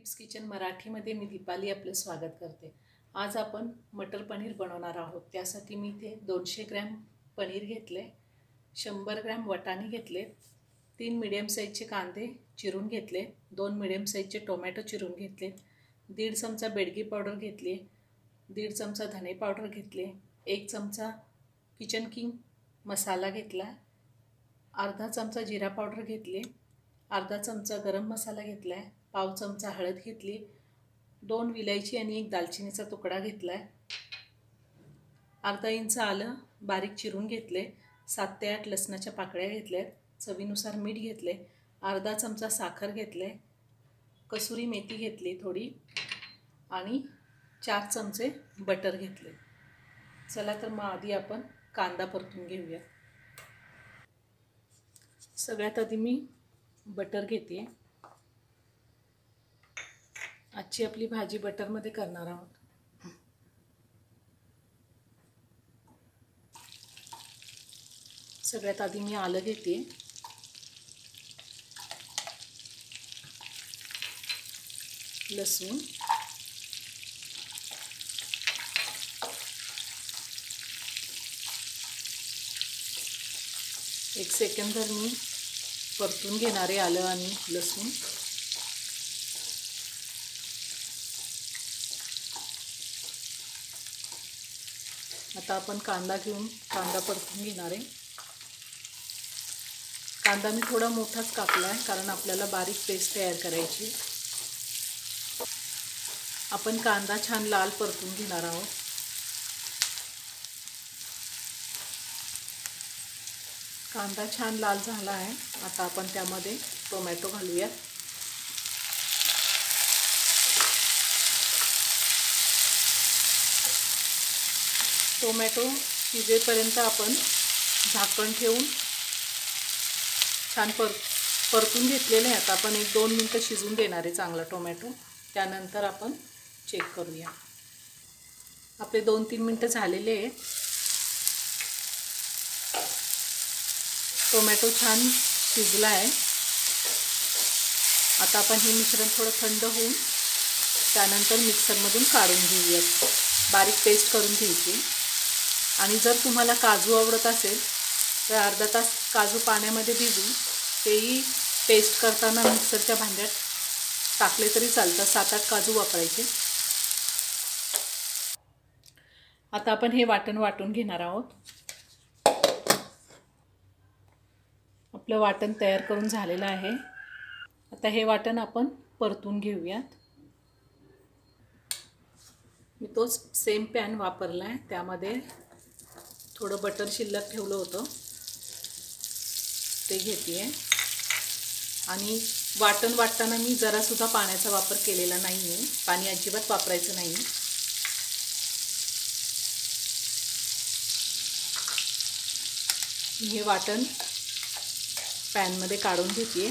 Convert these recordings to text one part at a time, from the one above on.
Deep's kitchen मराठीमध्ये मी दीपाली आपलं स्वागत करते। आज आपण मटर पनीर बनवणार आहोत। त्यासाठी मी इथे 200 ग्रॅम पनीर घेतले, 100 ग्रॅम वाटाणे घेतले, 3 मीडियम साइजचे कांदे चिरून घेतले, 2 मीडियम साइजचे टोमॅटो चिरून घेतले, 1.5 चमचा बेडगी पावडर घेतली, 1.5 चमचा धने पावडर घेतले, 1 चमचा किचन किंग मसाला घेतला, अर्धा चमचा जिरा पावडर घेतली, अर्धा चमचा गरम मसाला घेतला आहे, पाव चमचा हळद घेतली, 2 विलायची आणि 1 दालचिनीचा तुकडा घेतला आहे, अर्धा इंच आलं बारीक चिरून घेतले, 7 ते 8 लसणाच्या पाकळ्या घेतल्या, चवीनुसार मीठ घेतले, अर्धा चमचा साखर घेतले, कसुरी मेथी घेतली थोडी आणि 4 चमचे बटर घेतले। चला तर मग आधी आपण कांदा परतून घेऊया। सगळ्यात आधी मी बटर घेते। आजची आपली भाजी बटरमध्ये करणार आहोत। सगळ्यात आधी मी आलं घेते, लसूण, एक सेकंदभर मी परतून घेणारे आलं आणि लसूण। आता आपण कांदा घेऊन कांदा परतून घेणार आहे। कांदा मी थोडा मोठाच कापला आहे कारण आपल्याला बारीक पेस्ट तयार करायची। आपण कांदा छान लाल परतून घेणार आहोत। कांदा छान लाल झाला आहे। आता आपण त्यामध्ये टोमॅटो घालूया। टोमॅटो शिजेपर्यंत आपण झाकण ठेवून छान परतून घेतलेले आहे। आता आपण 1-2 मिनिटं शिजून देणार आहे चांगला टोमॅटो, त्यानंतर आपण चेक करूया। आपले 2-3 मिनिटं झालेले आहे। टोमॅटो छान शिजला आहे। आता आपण हे मिश्रण थोडं थंड होऊन त्यानंतर मिक्सरमधून काढून घेऊया। बारीक पेस्ट करून घ्यायची। आणि जर तुम्हाला काजू आवडत असेल तर अर्धा तास काजू पाण्यामध्ये भिजवून तेही पेस्ट करताना मिक्सरच्या भांड्यात टाकले तरी चालतं। 7-8 काजू वापरायचे। आता आपण हे वाटण वाटून घेणार आहोत। आपलं वाटण तयार करून झालेलं आहे। आता हे वाटण आपण परतून घेऊयात। मी तोच सेम पॅन वापरला आहे, त्यामध्ये थोडं बटर शिल्लक ठेवलं होतं ते घेते आणि वाटण वाटताना मी जरासुद्धा पाण्याचा वापर केलेला नाही आहे। पाणी अजिबात वापरायचं नाही। मी हे वाटण पॅनमध्ये काढून घेते।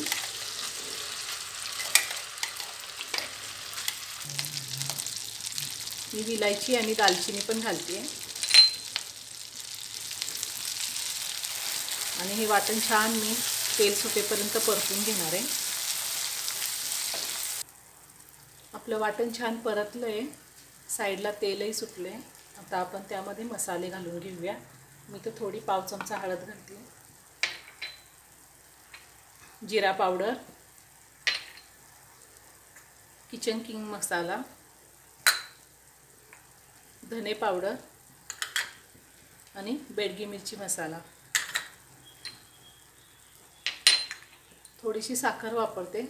मी विलायची आणि दालचिनी पण घालते आणि हे वाटण छान मी तेल सुटेपर्यंत परतून घेणार आहे। आपलं वाटण छान परतलं आहे, साईडला तेलही सुटले। आता आपण त्यामध्ये मसाले घालून घेऊया। मी तर थोडी पाव चमचा हळद घालते, जिरा पावडर, किचन किंग मसाला, धने पावडर आणि बेडगी मिरची मसाला। थोडीशी साखर वापरते।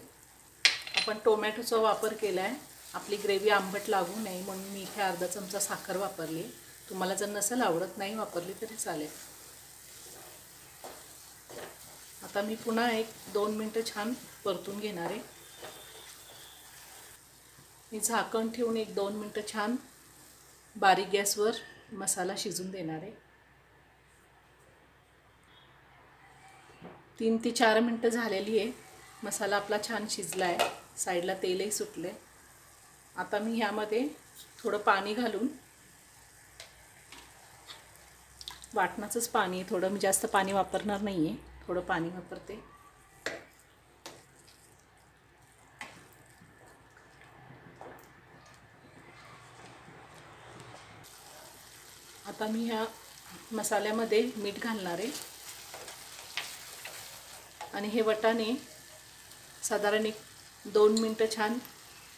आपण टोमॅटोचा वापर केला आहे, आपली ग्रेव्ही आंबट लागू नये म्हणून मी इथे अर्धा चमचा साखर वापरली। तुम्हाला जर नसेल आवडत नाही वापरली तरी चालेल। आता मी पुन्हा 1-2 मिनिटं छान परतून घेणार आहे। मी झाकण ठेवून 1-2 मिनिटं छान बारीक गॅसवर मसाला शिजून देणार आहे। 3 ते 4 मिनिटं झालेली आहे। मसाला आपला छान शिजला आहे, साईडला तेलही सुटले। आता मी ह्यामध्ये थोडं पाणी घालून, वाटणाचंच पाणी थोडं, मी जास्त पाणी वापरणार नाही आहे, थोडं पाणी वापरते। आता मी ह्या मसाल्यामध्ये मीठ घालणार आहे आणि हे वाटाणे साधारण 1-2 मिनटं छान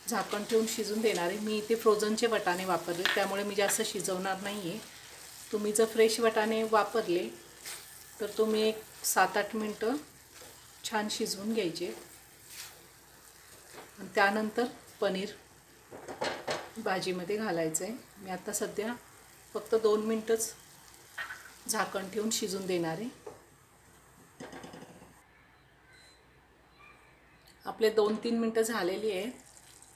झाकण ठेवून शिजून देणार आहे। मी इथे फ्रोझनचे वाटाणे वापरले, त्यामुळे मी जास्त शिजवणार नाही आहे। तुम्ही जर फ्रेश वाटाणे वापरले तर तुम्ही 7-8 मिनटं छान शिजवून घ्यायचे आणि त्यानंतर पनीर भाजीमध्ये घालायचं आहे। मी आता सध्या फक्त 2 मिनटंच झाकण ठेवून शिजून देणार आहे। आपले 2-3 मिनटं झालेली आहे।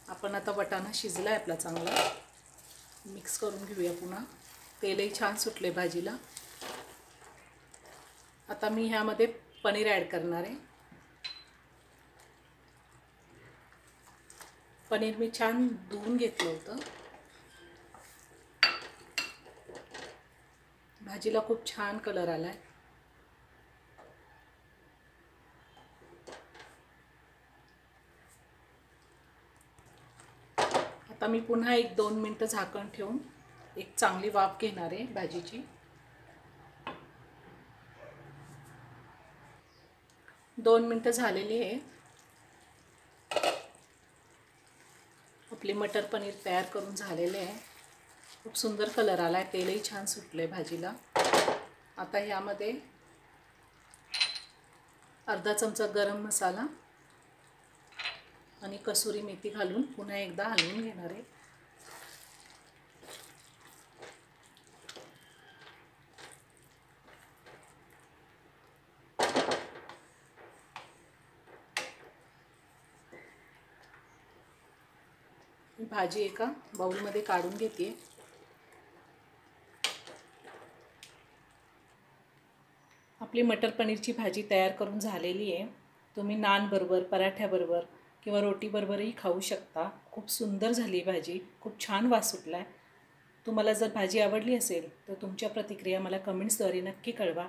आपण आता वाटाणा शिजला आहे आपला चांगला, मिक्स करून घेऊया पुन्हा। तेलही छान सुटले भाजीला। आता मी ह्यामध्ये पनीर ॲड करणार आहे। पनीर मी छान धुवून घेतलं होतं। भाजीला खूप छान कलर आला आहे। आता मी पुन्हा 1-2 मिनटं झाकण ठेवून एक चांगली वाफ घेणार आहे भाजीची। 2 मिनटं झालेली आहे। आपले मटर पनीर तयार करून झालेले आहे। खूप सुंदर कलर आला आहे, तेलही छान सुटलं आहे भाजीला। आता ह्यामध्ये अर्धा चमचा गरम मसाला आणि कसुरी मेथी घालून पुन्हा एकदा हलवून घेणार आहे। भाजी एका बाउलमध्ये काढून घेते। आपली मटर पनीरची भाजी तयार करून झालेली आहे। तुम्ही नान बरोबर, पराठ्याबरोबर किंवा रोटी बरोबरही खाऊ शकता। खूप सुंदर झाली भाजी, खूप छान वास सुटला आहे। तुम्हाला जर भाजी आवडली असेल तर तुमच्या प्रतिक्रिया मला कमेंट्सद्वारे नक्की कळवा।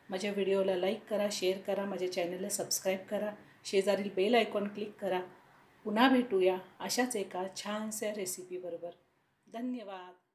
माझ्या व्हिडिओला लाईक करा, शेअर करा, माझ्या चॅनलला सबस्क्राईब करा, शेजारील बेल आयकॉन क्लिक करा। पुन्हा भेटूया अशाच एका छानशा रेसिपीबरोबर। धन्यवाद।